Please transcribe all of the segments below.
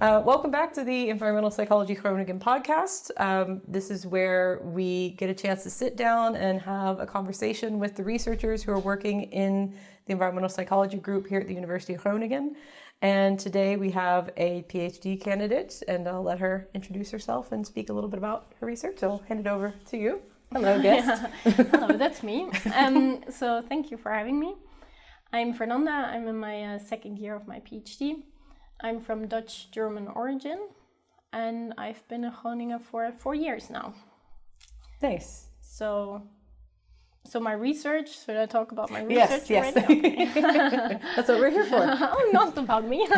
Welcome back to the Environmental Psychology Groningen podcast. This is where we get a chance to sit down and have a conversation with the researchers who are working in the Environmental Psychology group here at the University of Groningen. And today we have a PhD candidate, and I'll let her introduce herself and speak a little bit about her research. So I'll hand it over to you. Hello, guest. Hello, that's me. So thank you for having me. I'm Fernanda. I'm in my second year of my PhD. I'm from Dutch-German origin, and I've been in Groningen for 4 years now. Nice. So my research, should I talk about my research? Yes. Okay. That's what we're here for. Oh, not about me.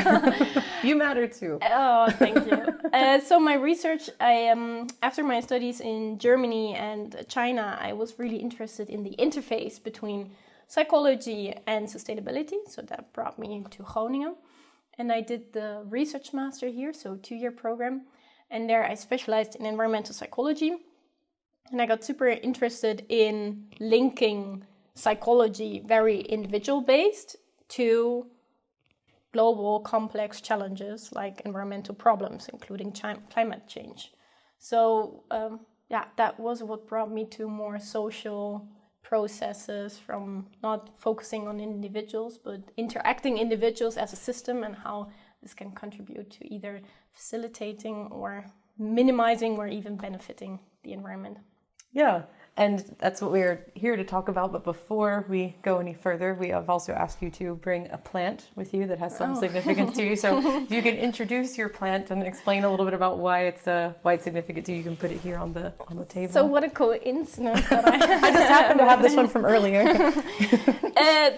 You matter too. Oh, thank you. So my research, after my studies in Germany and China, I was really interested in the interface between psychology and sustainability. So that brought me to Groningen. And I did the research master here, so 2-year program. And there I specialized in environmental psychology. And I got super interested in linking psychology, very individual-based, to global complex challenges like environmental problems, including climate change. So that was what brought me to more social processes, from not focusing on individuals, but interacting individuals as a system and how this can contribute to either facilitating or minimizing or even benefiting the environment. Yeah, and that's what we're here to talk about. But before we go any further, we have also asked you to bring a plant with you that has some significance to you. So if you can introduce your plant and explain a little bit about why it's significant to you, you can put it here on the table. So what a coincidence that I just happen to have this one from earlier.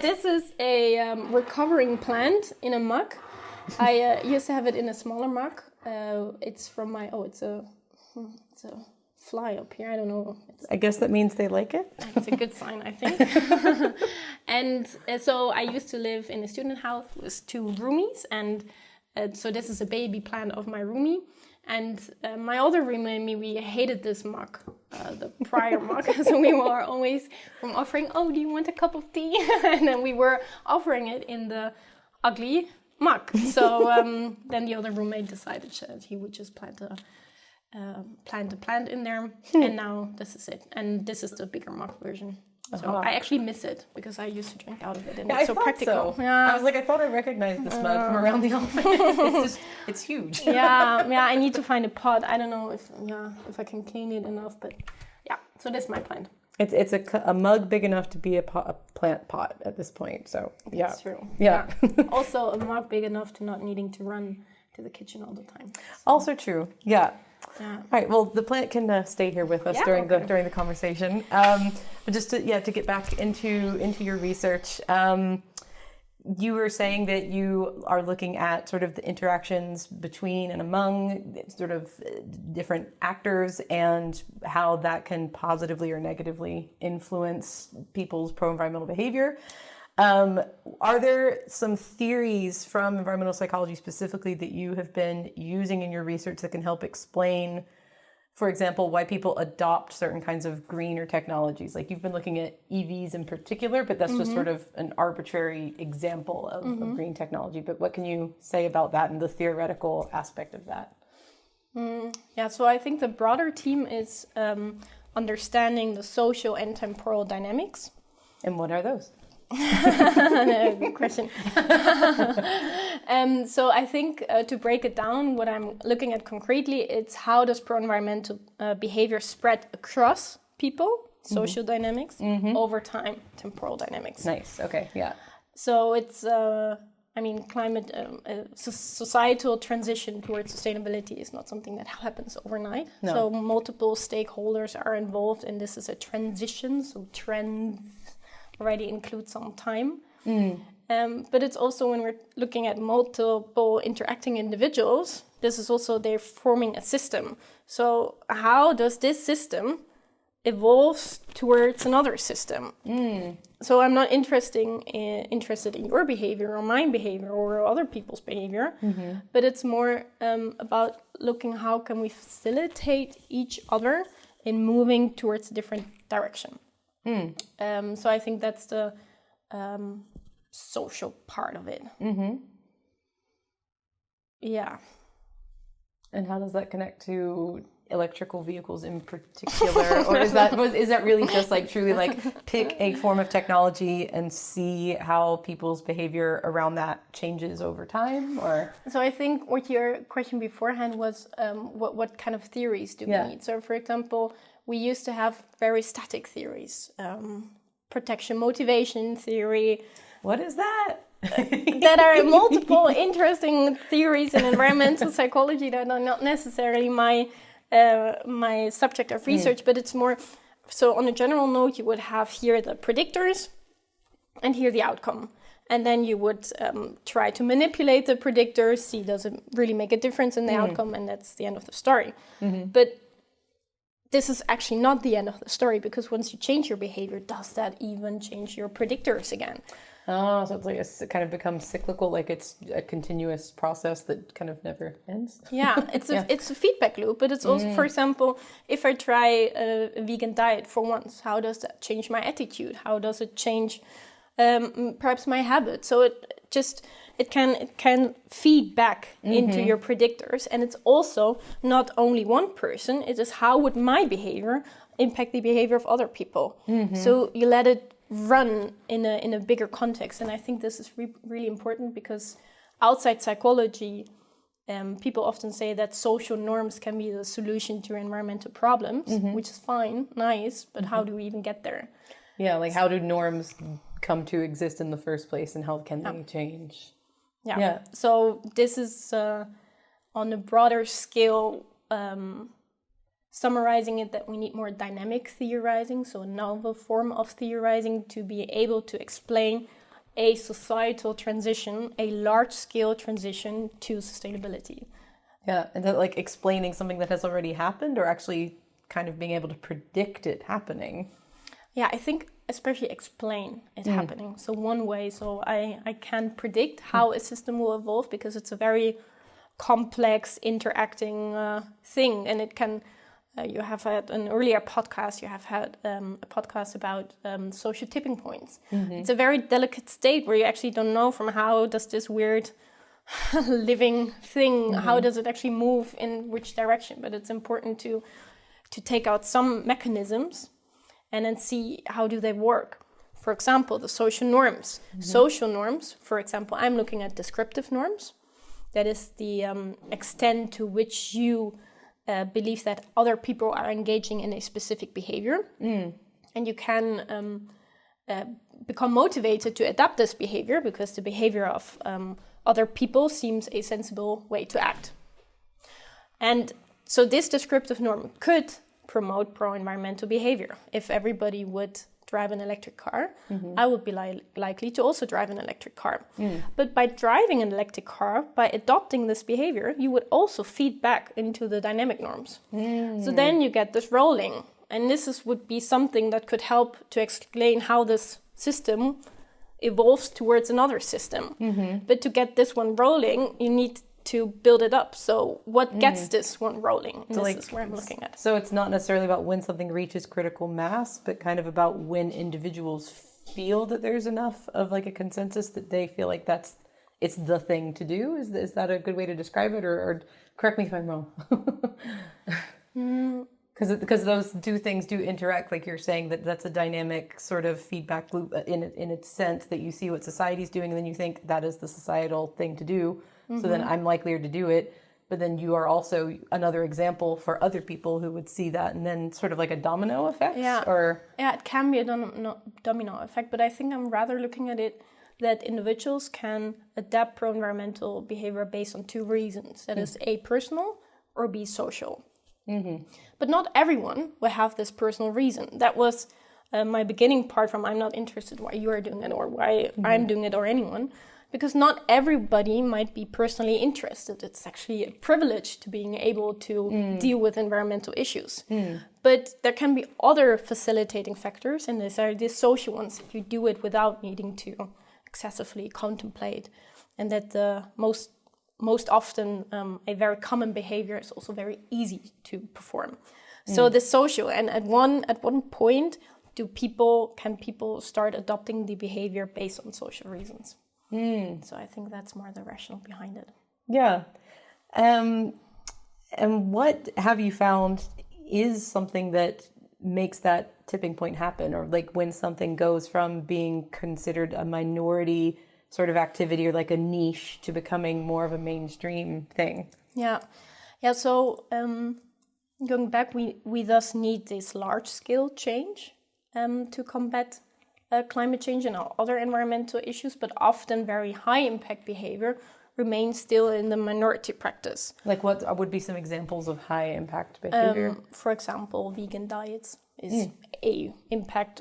This is a recovering plant in a mug. I used to have it in a smaller mug. It's from my it's a fly up here. I don't know. I guess that means they like it. It's a good sign, I think. And so I used to live in a student house with 2 roomies, and so this is a baby plant of my roomie. And my other roomie and me, we hated this mug, the prior mug. So we were always offering, do you want a cup of tea? And then we were offering it in the ugly mug. So then the other roommate decided that he would just plant a plant in there, and now this is it. And this is the bigger mug version. So I actually miss it because I used to drink out of it, and it's so practical. So. Yeah. I was like, I thought I recognized this mug from around the office. It's huge. Yeah. I need to find a pot. I don't know if I can clean it enough, but yeah. So this is my plant. It's a mug big enough to be a plant pot at this point. So yeah, that's true. Yeah. Also a mug big enough to not needing to run to the kitchen all the time. So. Also true. Yeah. Yeah. All right. Well, the plant can stay here with us during the conversation. But just to get back into your research, you were saying that you are looking at sort of the interactions between and among sort of different actors and how that can positively or negatively influence people's pro-environmental behavior. Are there some theories from environmental psychology specifically that you have been using in your research that can help explain, for example, why people adopt certain kinds of greener technologies? Like you've been looking at EVs in particular, but that's just sort of an arbitrary example of green technology. But what can you say about that and the theoretical aspect of that? So I think the broader theme is understanding the social and temporal dynamics. And what are those? Good question. So I think to break it down, what I'm looking at concretely, it's how does pro-environmental behavior spread across people, social dynamics, over time, temporal dynamics. Nice. Okay. Yeah. So it's, climate, societal transition towards sustainability is not something that happens overnight. No. So multiple stakeholders are involved, and this is a transition. So trends already include some time. But it's also when we're looking at multiple interacting individuals, this is also they're forming a system. So how does this system evolve towards another system? So I'm not interested in your behavior or my behavior or other people's behavior, but it's more about looking how can we facilitate each other in moving towards a different direction. So I think that's the social part of it. Yeah. And how does that connect to electrical vehicles in particular? Or is that really just like truly like pick a form of technology and see how people's behavior around that changes over time? Or so I think what your question beforehand was, what kind of theories do we need? So for example, we used to have very static theories, protection motivation theory. What is that? That are multiple interesting theories in environmental psychology that are not necessarily my subject of research, but it's more, so on a general note, you would have here the predictors and here the outcome. And then you would try to manipulate the predictors, see does it really make a difference in the outcome, and that's the end of the story. But this is actually not the end of the story, because once you change your behavior, does that even change your predictors again? Oh, so it's like it kind of becomes cyclical, like it's a continuous process that kind of never ends. Yeah, it's a feedback loop, but it's also, for example, if I try a vegan diet for once, how does that change my attitude? How does it change perhaps my habit? So it can feed back into your predictors, and it's also not only one person. It is how would my behavior impact the behavior of other people. So you let it run in a bigger context, and I think this is really important, because outside psychology, people often say that social norms can be the solution to environmental problems, which is fine, nice, but how do we even get there? Yeah, like how do norms come to exist in the first place, and how can they change? Yeah. So this is on a broader scale, summarizing it, that we need more dynamic theorizing, so a novel form of theorizing to be able to explain a societal transition, a large-scale transition to sustainability. Yeah, and that like explaining something that has already happened, or actually kind of being able to predict it happening. Yeah, I think especially explain it happening. So one way, so I can predict how a system will evolve, because it's a very complex interacting thing, and it can. You have had an earlier podcast, you have had a podcast about social tipping points. It's a very delicate state where you actually don't know from how does this weird living thing, how does it actually move in which direction. But it's important to take out some mechanisms and then see how do they work. For example, the social norms. Social norms, for example, I'm looking at descriptive norms. That is the extent to which you believe that other people are engaging in a specific behavior. And you can become motivated to adapt this behavior, because the behavior of other people seems a sensible way to act. And so this descriptive norm could promote pro-environmental behavior. If everybody would drive an electric car, I would be likely to also drive an electric car. But by driving an electric car, by adopting this behavior, you would also feed back into the dynamic norms. So then you get this rolling. And this would be something that could help to explain how this system evolves towards another system. But to get this one rolling, you need to build it up. So what gets this one rolling? So this is where I'm looking at. So it's not necessarily about when something reaches critical mass, but kind of about when individuals feel that there's enough of like a consensus that they feel like it's the thing to do. Is that a good way to describe it, or correct me if I'm wrong? Because those two things do interact, like you're saying, that's a dynamic sort of feedback loop in its sense, that you see what society's doing and then you think that is the societal thing to do. So then I'm likelier to do it. But then you are also another example for other people who would see that, and then sort of like a domino effect? Yeah, it can be a domino effect, but I think I'm rather looking at it that individuals can adapt pro-environmental behavior based on two reasons. That is A, personal, or B, social. But not everyone will have this personal reason. That was my beginning part from I'm not interested why you are doing it or why I'm doing it or anyone. Because not everybody might be personally interested. It's actually a privilege to being able to deal with environmental issues. But there can be other facilitating factors, and these are the social ones, that you do it without needing to excessively contemplate. And that the most often a very common behavior is also very easy to perform. So the social, and at one point, can people start adopting the behavior based on social reasons? So I think that's more the rationale behind it. Yeah. And what have you found is something that makes that tipping point happen, or like when something goes from being considered a minority sort of activity or like a niche to becoming more of a mainstream thing? Yeah. So going back, we thus need this large-scale change to combat climate change and other environmental issues, but often very high-impact behavior remains still in the minority practice. Like what would be some examples of high-impact behavior? For example, vegan diets is a impact,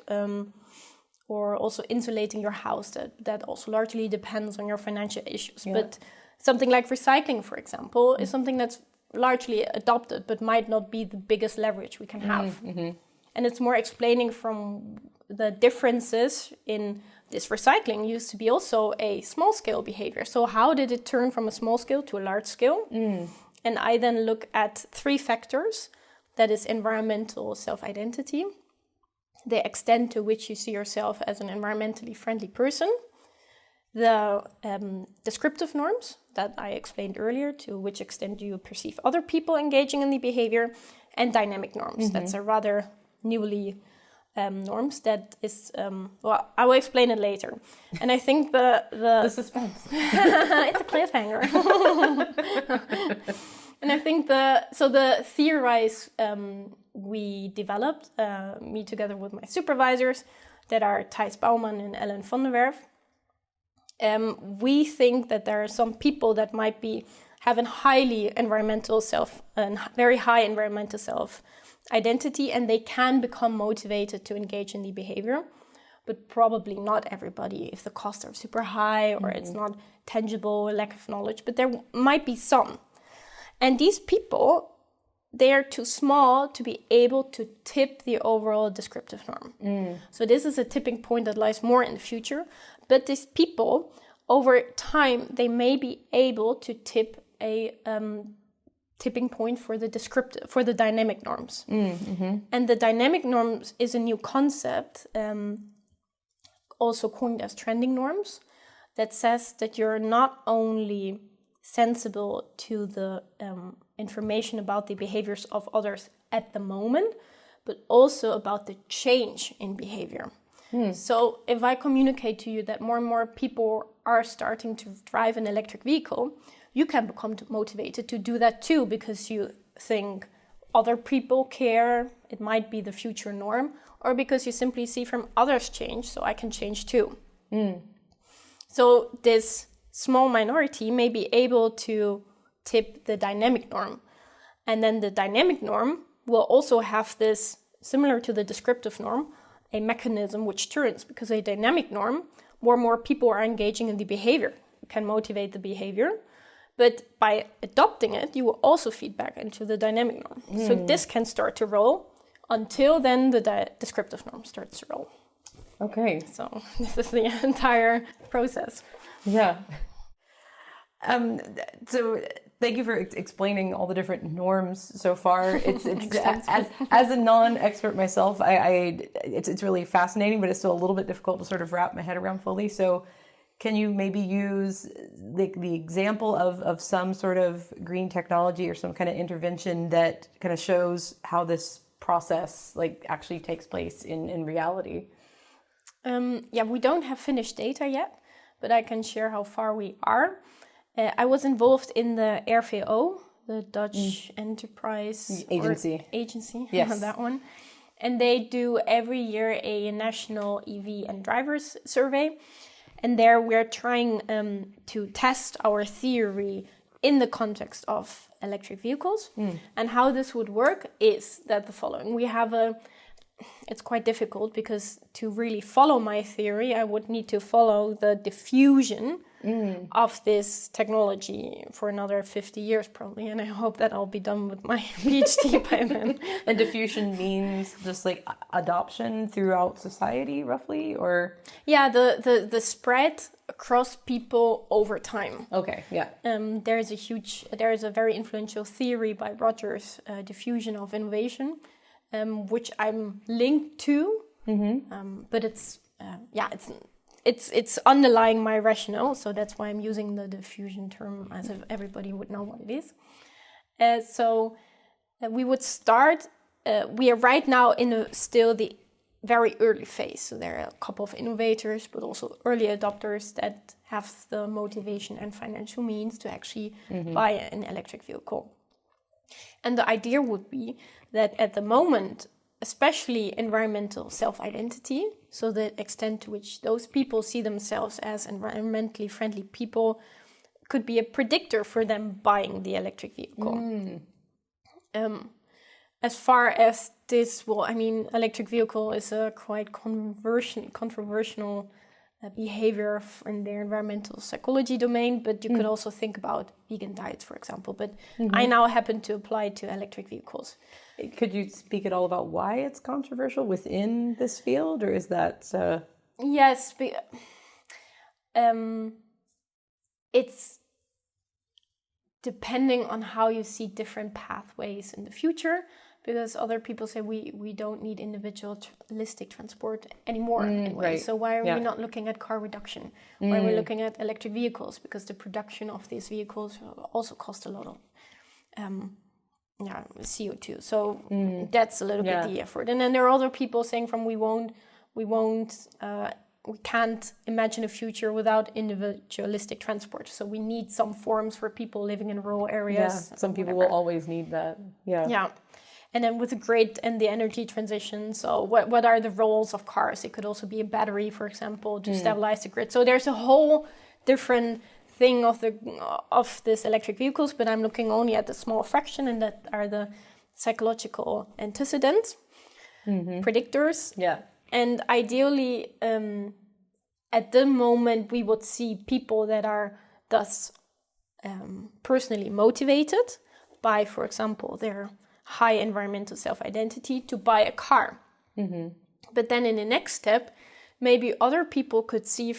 or also insulating your house. That also largely depends on your financial issues. Yeah. But something like recycling, for example, is something that's largely adopted, but might not be the biggest leverage we can have. Mm-hmm. And it's more explaining from the differences in this recycling used to be also a small scale behavior. So how did it turn from a small scale to a large scale? And I then look at 3 factors. That is environmental self-identity, the extent to which you see yourself as an environmentally friendly person, the descriptive norms that I explained earlier, to which extent do you perceive other people engaging in the behavior, and dynamic norms. Mm-hmm. That's a rather newly norms that is, I will explain it later. And I think the suspense. It's a cliffhanger. And I think the theories we developed, me together with my supervisors, that are Thijs Bouwman and Ellen van der Werf. We think that there are some people that might have a very high environmental self-identity, and they can become motivated to engage in the behavior, but probably not everybody if the costs are super high or it's not tangible, lack of knowledge, but there might be some. And these people, they are too small to be able to tip the overall descriptive norm. So this is a tipping point that lies more in the future. But these people, over time, they may be able to tip a tipping point for the dynamic norms. And the dynamic norms is a new concept, also coined as trending norms, that says that you're not only sensible to the information about the behaviors of others at the moment, but also about the change in behavior. So if I communicate to you that more and more people are starting to drive an electric vehicle, you can become motivated to do that too, because you think other people care, it might be the future norm, or because you simply see from others change, so I can change too. So this small minority may be able to tip the dynamic norm. And then the dynamic norm will also have this, similar to the descriptive norm, a mechanism which turns, because a dynamic norm, more and more people are engaging in the behavior. You can motivate the behavior, but by adopting it, you will also feed back into the dynamic norm. So this can start to roll. Until then, the descriptive norm starts to roll. Okay. So this is the entire process. Yeah. So thank you for explaining all the different norms so far. It's as a non-expert myself, it's really fascinating, but it's still a little bit difficult to sort of wrap my head around fully. So can you maybe use the example of some sort of green technology or some kind of intervention that kind of shows how this process like actually takes place in reality? We don't have finished data yet, but I can share how far we are. I was involved in the RVO, the Dutch Enterprise Agency. Yes. That one. And they do every year a national EV and drivers survey. And there we're trying to test our theory in the context of electric vehicles. And how this would work is that the following. It's quite difficult because to really follow my theory, I would need to follow the diffusion of this technology for another 50 years probably, and I hope that I'll be done with my PhD by then. And diffusion means just like adoption throughout society, roughly, or? Yeah, the spread across people over time. Okay, yeah. There is a very influential theory by Rogers, diffusion of innovation, which I'm linked to, but it's underlying my rationale, so that's why I'm using the diffusion term, as if everybody would know what it is. We would start. We are right now in still the very early phase. So there are a couple of innovators, but also early adopters that have the motivation and financial means to actually buy an electric vehicle. And the idea would be that at the moment, especially environmental self-identity, so the extent to which those people see themselves as environmentally friendly people, could be a predictor for them buying the electric vehicle. As far as this, electric vehicle is a quite controversial behavior in the environmental psychology domain, but you could also think about vegan diets, for example. But I now happen to apply to electric vehicles. Could you speak at all about why it's controversial within this field, or is that... Yes, it's depending on how you see different pathways in the future, because other people say we don't need individualistic transport anymore anyway. Right. So why are we not looking at car reduction? Why are we looking at electric vehicles? Because the production of these vehicles also cost a lot of CO2. So that's a little bit the effort. And then there are other people saying we can't imagine a future without individualistic transport. So we need some forms for people living in rural areas. Yeah, some people will always need that. Yeah. And then with the grid and the energy transition, so what are the roles of cars? It could also be a battery, for example, to stabilize the grid. So there's a whole different thing of this electric vehicles, but I'm looking only at the small fraction, and that are the psychological antecedents, predictors. Yeah. And ideally, at the moment, we would see people that are thus personally motivated by, for example, their high environmental self-identity to buy a car. But then in the next step, maybe other people could see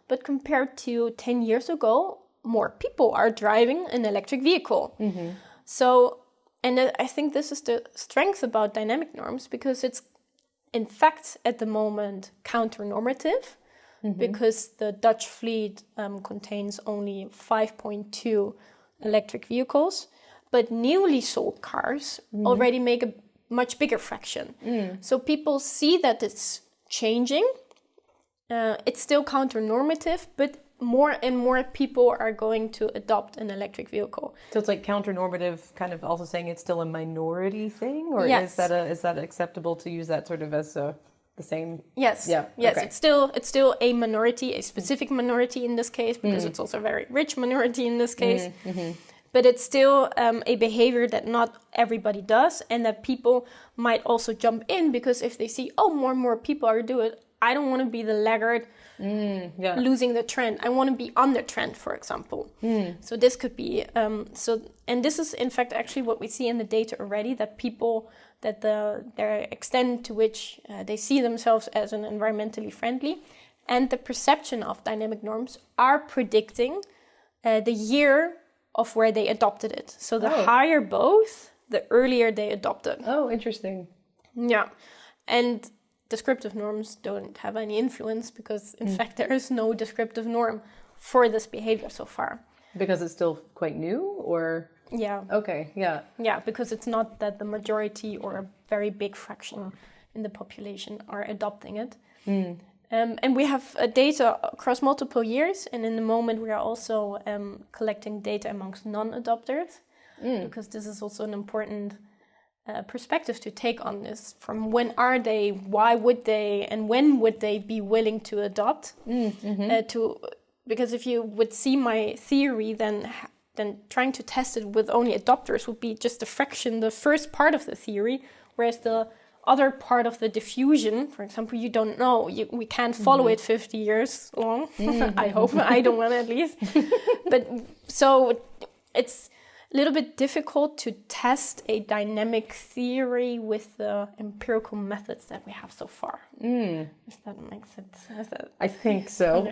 but compared to 10 years ago, more people are driving an electric vehicle. So, and I think this is the strength about dynamic norms, because it's in fact at the moment counter-normative, because the Dutch fleet contains only 5.2 electric vehicles, but newly sold cars already make a much bigger fraction. So people see that it's changing. It's still counter-normative, but more and more people are going to adopt an electric vehicle. So it's like counter-normative, kind of also saying it's still a minority thing, or is that acceptable to use that sort of as the same? Yes. Yeah. Yes. Okay. It's still a minority, a specific minority in this case, because it's also a very rich minority in this case. But it's still a behavior that not everybody does, and that people might also jump in, because if they see, more and more people are doing it, I don't want to be the laggard losing the trend. I want to be on the trend, for example. So this could be, and this is in fact actually what we see in the data already, that people, that their extent to which they see themselves as an environmentally friendly, and the perception of dynamic norms are predicting the year of where they adopted it. So the higher both, the earlier they adopted. Oh, interesting. Yeah. And descriptive norms don't have any influence, because in fact there is no descriptive norm for this behavior so far. Because it's still quite new, or? Yeah. Okay, yeah. Yeah, because it's not that the majority or a very big fraction in the population are adopting it. And we have data across multiple years, and in the moment we are also collecting data amongst non-adopters, because this is also an important perspective to take on this. From when are they, why would they, and when would they be willing to adopt? Because if you would see my theory, then trying to test it with only adopters would be just a fraction, the first part of the theory, whereas the other part of the diffusion, for example, you don't know. We can't follow it 50 years long. I hope. I don't want to, at least. But so it's a little bit difficult to test a dynamic theory with the empirical methods that we have so far. If that makes sense. I think so.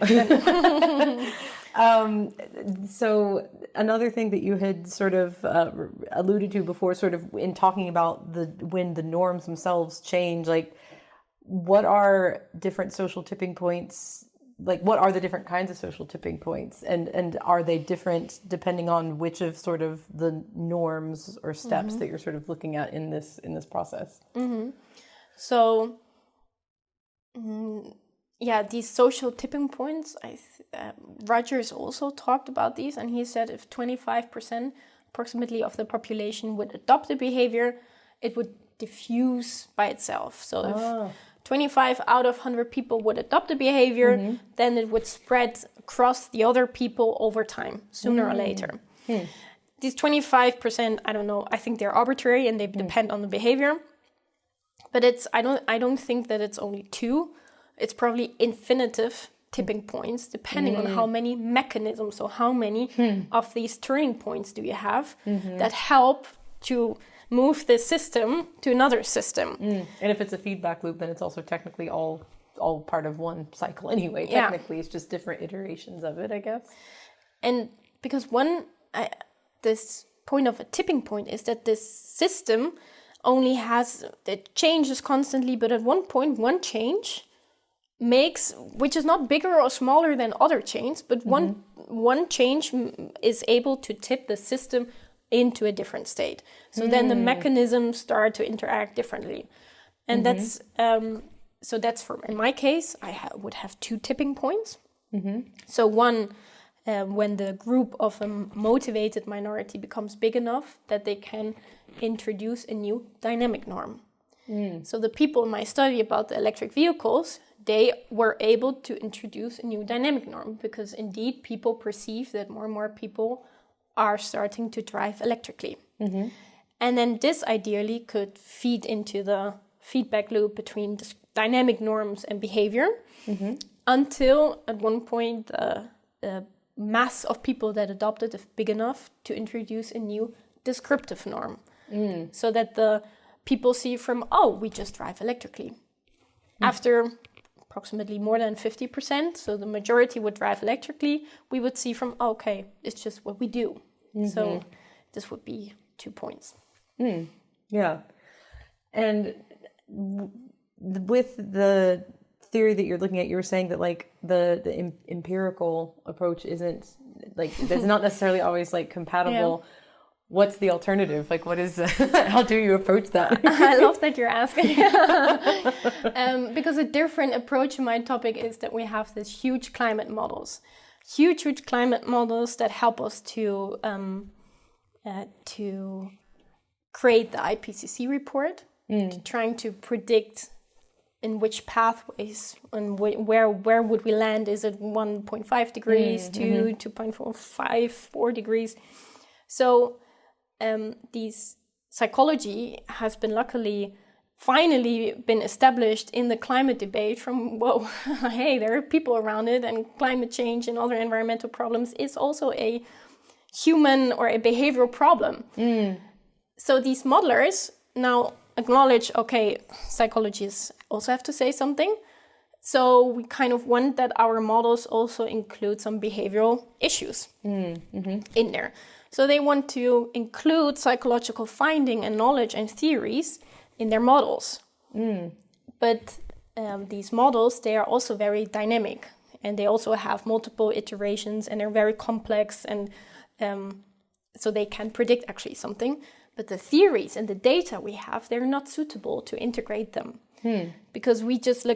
So another thing that you had sort of alluded to before, sort of in talking about when the norms themselves change, like what are different social tipping points like, what are the different kinds of social tipping points, and are they different depending on which of sort of the norms or steps that you're sort of looking at in this process? So, these social tipping points, Rogers also talked about these, and he said if 25% approximately of the population would adopt a behavior, it would diffuse by itself. So if 25 out of 100 people would adopt a behavior, then it would spread across the other people over time, sooner or later. These 25%, I don't know, I think they're arbitrary and they depend on the behavior. But I don't think that it's only 2. It's probably infinitive tipping points, depending on how many mechanisms, so how many of these turning points do you have that help to move this system to another system. And if it's a feedback loop, then it's also technically all part of one cycle anyway. Technically, it's just different iterations of it, I guess. And because this point of a tipping point is that this system only it changes constantly, but at one point, one change which is not bigger or smaller than other changes, but one change is able to tip the system into a different state. So then the mechanisms start to interact differently. And that's in my case, I would have 2 tipping points. So one, when the group of a motivated minority becomes big enough that they can introduce a new dynamic norm. So the people in my study about the electric vehicles, they were able to introduce a new dynamic norm because indeed people perceive that more and more people are starting to drive electrically. And then this ideally could feed into the feedback loop between the dynamic norms and behavior until at one point the mass of people that adopted is big enough to introduce a new descriptive norm. So that the people see from, we just drive electrically. After approximately more than 50%, so the majority would drive electrically, we would see from, okay, it's just what we do. So this would be 2 points. Yeah. And with the theory that you're looking at, you were saying that like the empirical approach isn't like, that's not necessarily always like compatible. What's the alternative? Like, what is, how do you approach that? I love that you're asking. Because a different approach to my topic is that we have these huge climate models. Huge climate models that help us to create the IPCC report, trying to predict in which pathways and where would we land. Is it 1.5 degrees, 2.45, 4 degrees? So these psychology has been finally been established in the climate debate from, hey, there are people around it, and climate change and other environmental problems is also a human or a behavioral problem. So these modelers now acknowledge, okay, psychologists also have to say something. So we kind of want that our models also include some behavioral issues in there. So they want to include psychological finding and knowledge and theories in their models. But these models, they are also very dynamic, and they also have multiple iterations, and they're very complex, and so they can predict actually something. But the theories and the data we have, they're not suitable to integrate them. Because we just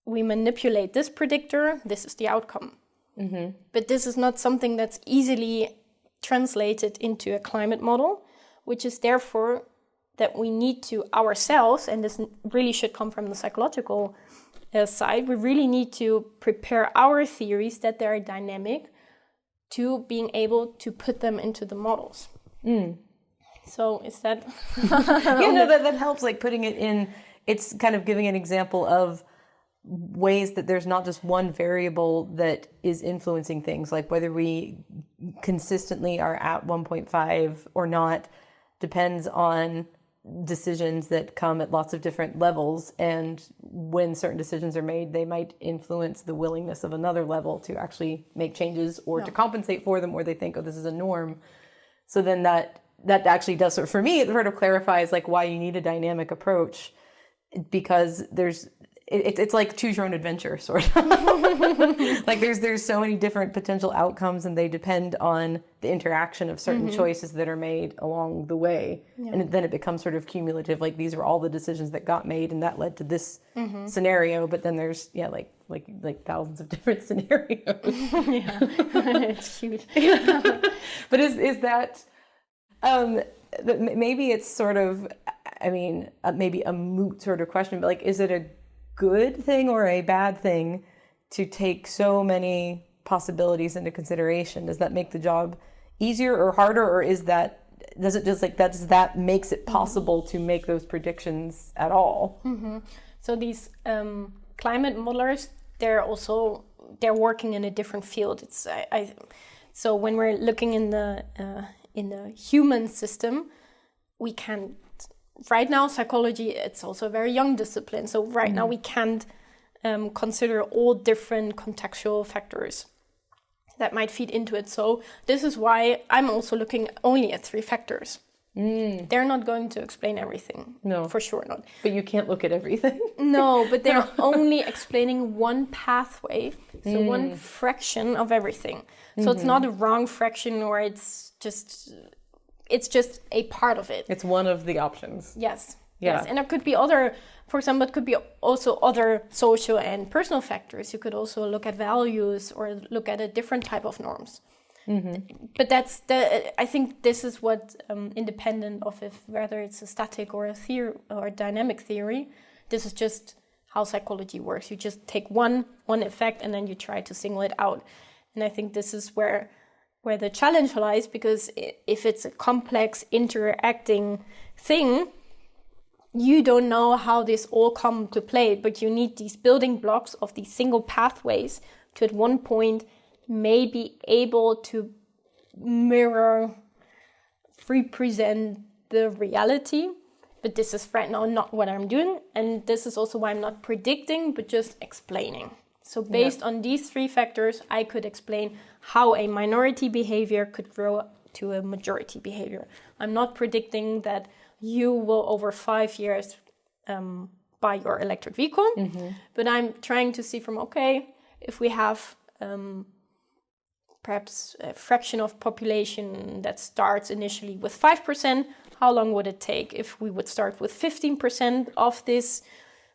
we manipulate this predictor, this is the outcome. But this is not something that's easily translated into a climate model, which is therefore that we need to ourselves, and this really should come from the psychological side, we really need to prepare our theories that they're dynamic to being able to put them into the models. So is that... that helps, like putting it in, it's kind of giving an example of ways that there's not just one variable that is influencing things, like whether we consistently are at 1.5 or not depends on decisions that come at lots of different levels, and when certain decisions are made, they might influence the willingness of another level to actually make changes or to compensate for them, or they think, this is a norm. So then that actually does, for me, it sort of clarifies like why you need a dynamic approach, because it's like choose your own adventure, sort of. Like there's so many different potential outcomes, and they depend on the interaction of certain choices that are made along the way. Yeah. And then it becomes sort of cumulative. Like these are all the decisions that got made, and that led to this scenario. But then there's like thousands of different scenarios. Yeah, it's huge. But is that maybe it's sort of, I mean, maybe a moot sort of question, but like, is it a good thing or a bad thing to take so many possibilities into consideration? Does that make the job easier or harder, or does that makes it possible to make those predictions at all? So these climate modelers, they're working in a different field. So when we're looking in the human system, we can't. Right now, psychology, it's also a very young discipline. So right now we can't consider all different contextual factors that might feed into it. So this is why I'm also looking only at 3 factors. They're not going to explain everything. No. For sure not. But you can't look at everything. No, but they're only explaining one pathway. So one fraction of everything. So it's not a wrong fraction, or it's just a part of it. It's one of the options. Yes. Yeah. Yes. And there could be other, for example, it could be also other social and personal factors. You could also look at values or look at a different type of norms. But I think this is what, independent of whether it's a static or a theory or a dynamic theory, this is just how psychology works. You just take one effect and then you try to single it out. And I think this is where the challenge lies, because if it's a complex interacting thing, you don't know how this all come to play, but you need these building blocks of these single pathways to at one point may be able to represent the reality. But this is right now not what I'm doing, and this is also why I'm not predicting, but just explaining. So based on these 3 factors, I could explain how a minority behavior could grow to a majority behavior. I'm not predicting that you will over 5 years buy your electric vehicle, but I'm trying to see if we have perhaps a fraction of population that starts initially with 5%, how long would it take? If we would start with 15% of this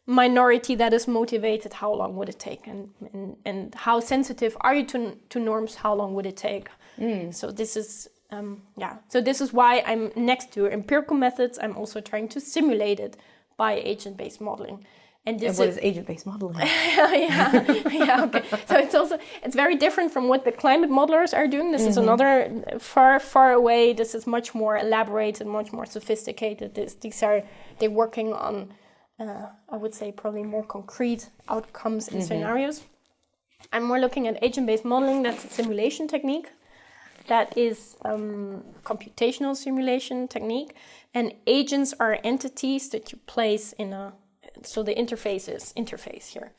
minority that is motivated, how long would it take? And how sensitive are you to norms? How long would it take? So this is So this is why I'm next to empirical methods. I'm also trying to simulate it by agent-based modeling. And what is agent-based modeling? Okay. So it's very different from what the climate modelers are doing. This is another far away. This is much more elaborated, much more sophisticated. They're working on, I would say, probably more concrete outcomes and scenarios. I'm more looking at agent-based modeling. That's a simulation technique. That is computational simulation technique. And agents are entities that you place in a... So the interface here.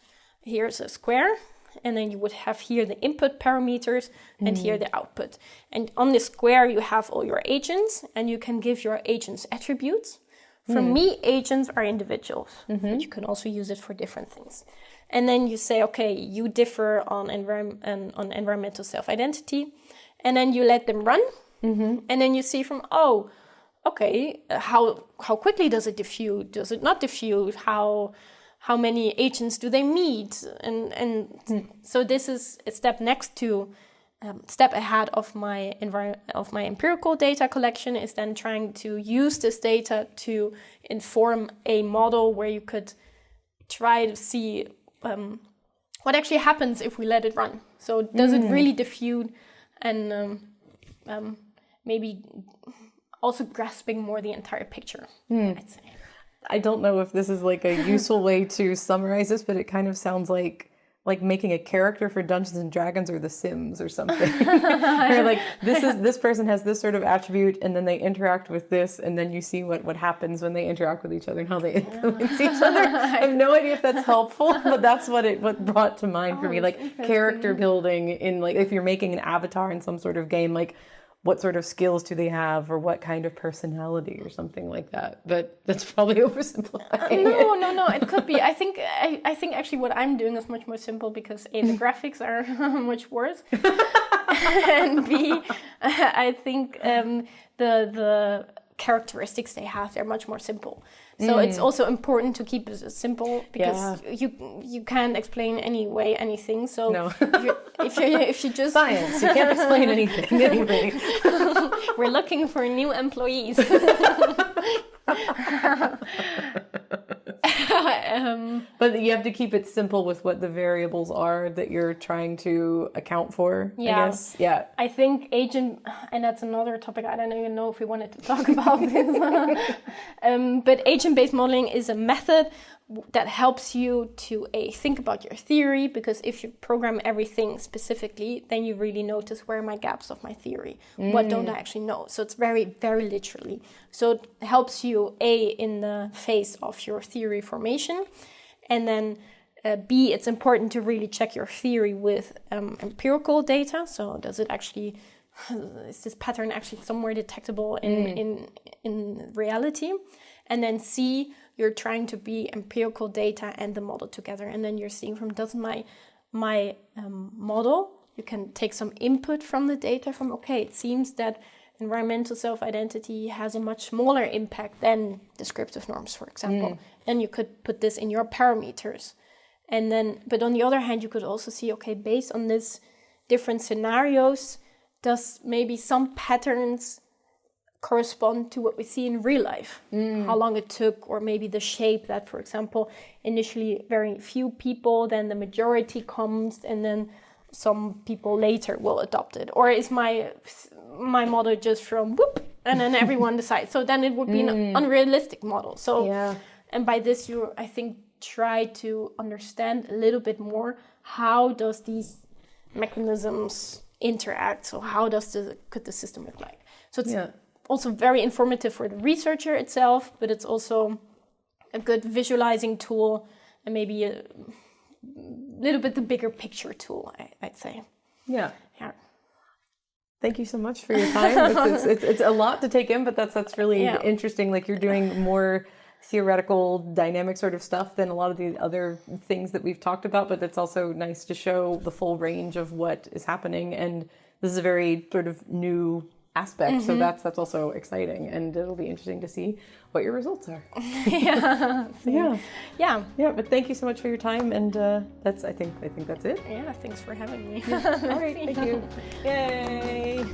Here's a square, and then you would have here the input parameters and here the output. And on the square, you have all your agents, and you can give your agents attributes. For me, agents are individuals, but you can also use it for different things. And then you say, okay, you differ on environmental self-identity, and then you let them run, and then you see from, okay, how quickly does it diffuse? Does it not diffuse? How many agents do they meet? And so this is a step next to, step ahead of my empirical data collection, is then trying to use this data to inform a model where you could try to see what actually happens if we let it run. So does it really diffuse, and maybe also grasping more the entire picture, I'd say. I don't know if this is like a useful way to summarize this, but it kind of sounds like making a character for Dungeons and Dragons or The Sims or something. Where like this person has this sort of attribute, and then they interact with this, and then you see what happens when they interact with each other and how they influence each other. I have no idea if that's helpful, but that's what brought to mind for me. Like character building in, like, if you're making an avatar in some sort of game, like what sort of skills do they have or what kind of personality or something like that. But that's probably oversimplifying. No, it could be. I think actually what I'm doing is much more simple because A, the graphics are much worse, and B, I think the characteristics they have, they're much more simple. So it's also important to keep it simple because you can't explain anything. So no. if you just science, you can't explain anything anyway. We're looking for new employees. But you have to keep it simple with what the variables are that you're trying to account for, I guess. Yeah. I think agent, and that's another topic, I don't even know if we wanted to talk about this. But agent-based modeling is a method that helps you to think about your theory, because if you program everything specifically, then you really notice where are my gaps of my theory, what don't I actually know. So it's very, very literally. So it helps you in the phase of your theory formation, and then B, it's important to really check your theory with empirical data. So does it actually, is this pattern actually somewhere detectable in reality? And then C, you're trying to be empirical data and the model together. And then you're seeing from, does my model, you can take some input from the data from, okay, it seems that environmental self-identity has a much smaller impact than descriptive norms, for example. Then you could put this in your parameters. And then, but on the other hand, you could also see, okay, based on this different scenarios, does maybe some patterns correspond to what we see in real life, how long it took, or maybe the shape that, for example, initially very few people, then the majority comes, and then some people later will adopt it. Or is my model just from whoop, and then everyone decides? So then it would be an unrealistic model. So, and by this, you, I think, try to understand a little bit more, how does these mechanisms interact? So how could the system look like? So it's also very informative for the researcher itself, but it's also a good visualizing tool, and maybe a little bit the bigger picture tool, I'd say. Yeah. Thank you so much for your time. It's a lot to take in, but that's really interesting. Like, you're doing more theoretical, dynamic sort of stuff than a lot of the other things that we've talked about, but it's also nice to show the full range of what is happening. And this is a very sort of new aspect, so that's also exciting, and it'll be interesting to see what your results are. But thank you so much for your time, and I think that's it. Thanks for having me. All right, thank you. Yay.